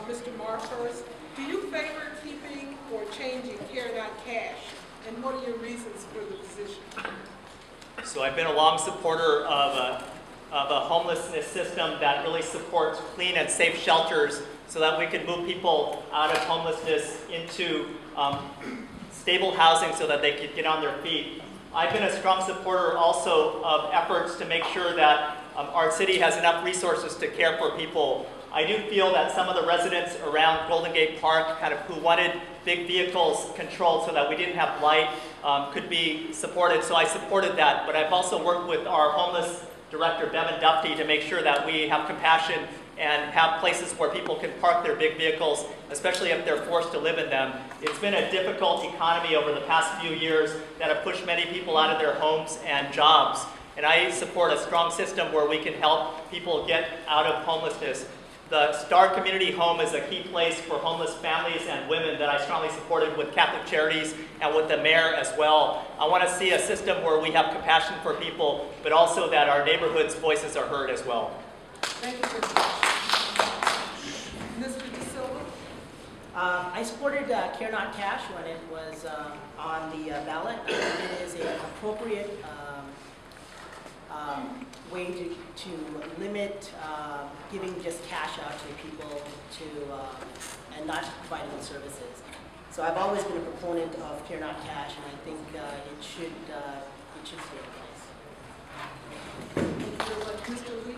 Mr. Marr first. Do you favor keeping or changing Care Not Cash? And what are your reasons for the position? So I've been a long supporter of a homelessness system that really supports clean and safe shelters so that we can move people out of homelessness into stable housing so that they could get on their feet. I've been a strong supporter also of efforts to make sure that our city has enough resources to care for people. I do feel that some of the residents around Golden Gate Park who wanted big vehicles controlled so that we didn't have light could be supported, so I supported that. But I've also worked with our homeless director, Bevan Duffy, to make sure that we have compassion and have places where people can park their big vehicles, especially if they're forced to live in them. It's been a difficult economy over the past few years that have pushed many people out of their homes and jobs. And I support a strong system where we can help people get out of homelessness. The Star Community Home is a key place for homeless families and women that I strongly supported with Catholic Charities and with the mayor as well. I want to see a system where we have compassion for people, but also that our neighborhoods' voices are heard as well. Thank you very much. Mr. De Silva? I supported Care Not Cash when it was on the ballot. I think it is an appropriate way to limit giving just cash out to people and not providing the services. So I've always been a proponent of Care Not Cash, and I think it should stay in place. Thank you very much. Mr. Lee?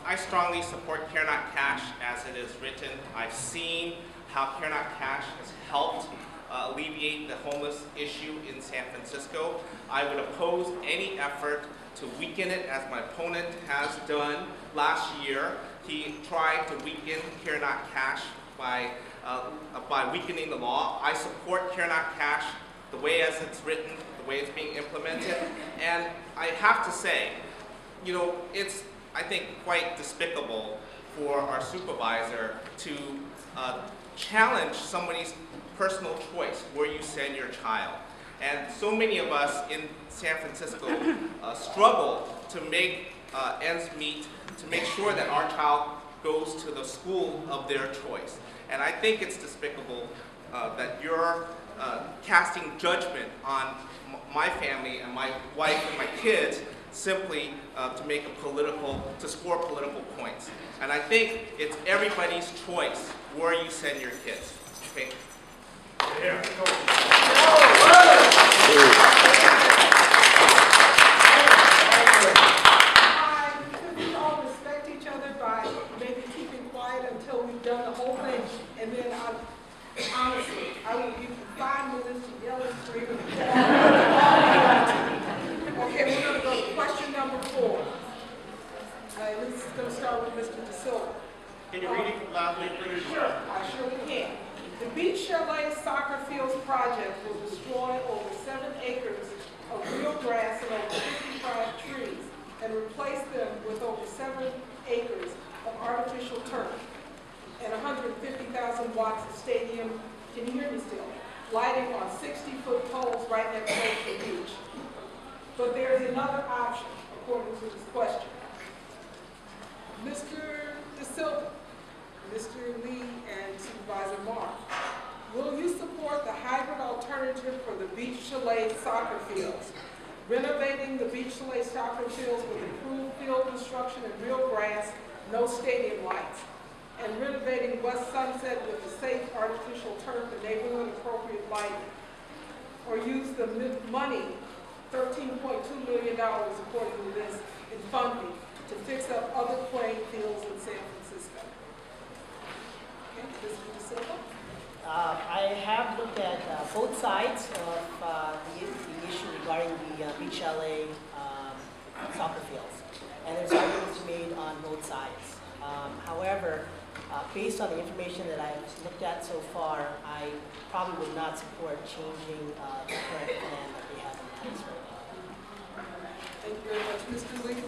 I strongly support Care Not Cash as it is written. I've seen how Care Not Cash has helped alleviate the homeless issue in San Francisco. I would oppose any effort to weaken it as my opponent has done last year. He tried to weaken Care Not Cash by weakening the law. I support Care Not Cash the way as it's written, the way it's being implemented. And I have to say, you know, it's, I think, quite despicable for our supervisor to challenge somebody's personal choice where you send your child. And so many of us in San Francisco struggle to make ends meet, to make sure that our child goes to the school of their choice. And I think it's despicable that you're casting judgment on my family and my wife and my kids simply to score political points. And I think it's everybody's choice where you send your kids. Okay? Yeah. We all respect each other by maybe keeping quiet until we've done the whole thing, and then honestly, I will give you 5 minutes to yell and scream and Okay, we're going to go to question number 4. This is going to start with Mr. De Silva. Can you read it loudly, please? Sure, I surely can. The Beach Chalet Soccer Fields project will destroy over 7 acres of real grass and over 55 trees and replace them with over 7 acres of artificial turf and 150,000 watts of stadium, can you hear me still? Lighting on 60-foot poles right next to the beach. But there is another option, according to this question. Mr. De Silva, Mr. Lee, and Supervisor Marr, will you support the hybrid alternative for the Beach Chalet soccer fields, renovating the Beach Chalet soccer fields with improved field construction and real grass, no stadium lights, and renovating West Sunset with the safe artificial turf and neighborhood appropriate lighting? Or use the money, $13.2 million according to this, in funding to fix up other playing fields in San Francisco? Okay, Mr. De Silva? I have looked at both sides of the issue regarding the Beach Chalet soccer fields, and there's arguments made on both sides. However, based on the information that I've looked at so far, I probably would not support changing the current plan that we have in place right now. Thank you very much. Mr. Lee?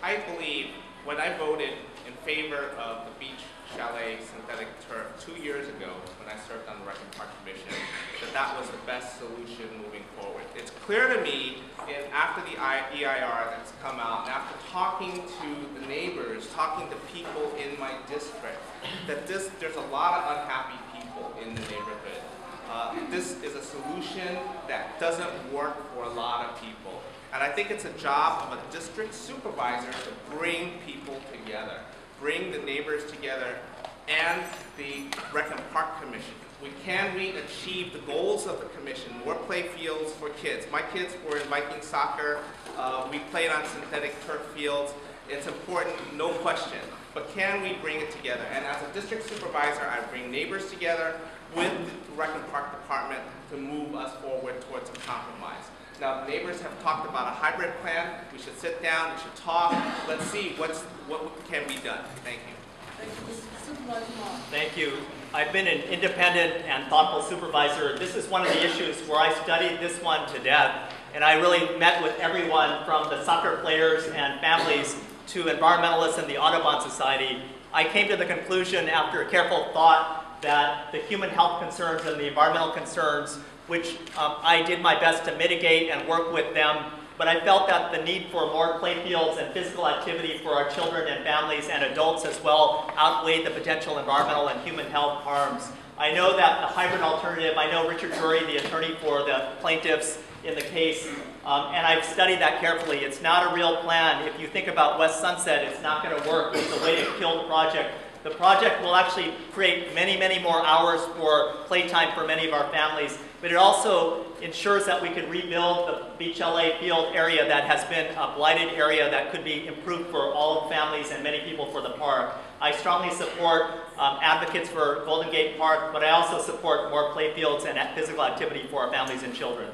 I believe when I voted in favor of the beach chalet synthetic turf 2 years ago, when I served on the Rec and Park Commission, that was the best solution moving forward. It's clear to me, after the EIR that's come out, and after talking to the neighbors, talking to people in my district, that there's a lot of unhappy people in the neighborhood. This is a solution that doesn't work for a lot of people. And I think it's a job of a district supervisor to bring people together, bring the neighbors together, and the Rec and Park Commission. Can we achieve the goals of the commission? More play fields for kids. My kids were in Viking soccer. We played on synthetic turf fields. It's important, no question. But can we bring it together? And as a district supervisor, I bring neighbors together with the Rec and Park Department to move us forward towards a compromise. Now, the neighbors have talked about a hybrid plan. We should sit down, we should talk. Let's see what can be done. Thank you. Thank you, Mr. Supervisor Mark. Thank you. I've been an independent and thoughtful supervisor. This is one of the issues where I studied this one to death. And I really met with everyone from the soccer players and families to environmentalists and the Audubon Society. I came to the conclusion after a careful thought that the human health concerns and the environmental concerns, which I did my best to mitigate and work with them, but I felt that the need for more play fields and physical activity for our children and families and adults as well outweighed the potential environmental and human health harms. I know that the hybrid alternative, I know Richard Drury, the attorney for the plaintiffs in the case, and I've studied that carefully. It's not a real plan. If you think about West Sunset, it's not going to work. It's a way to kill the project. The project will actually create many, many more hours for playtime for many of our families, but it also ensures that we can rebuild the Beach LA field area that has been a blighted area that could be improved for all families and many people for the park. I strongly support advocates for Golden Gate Park, but I also support more play fields and physical activity for our families and children.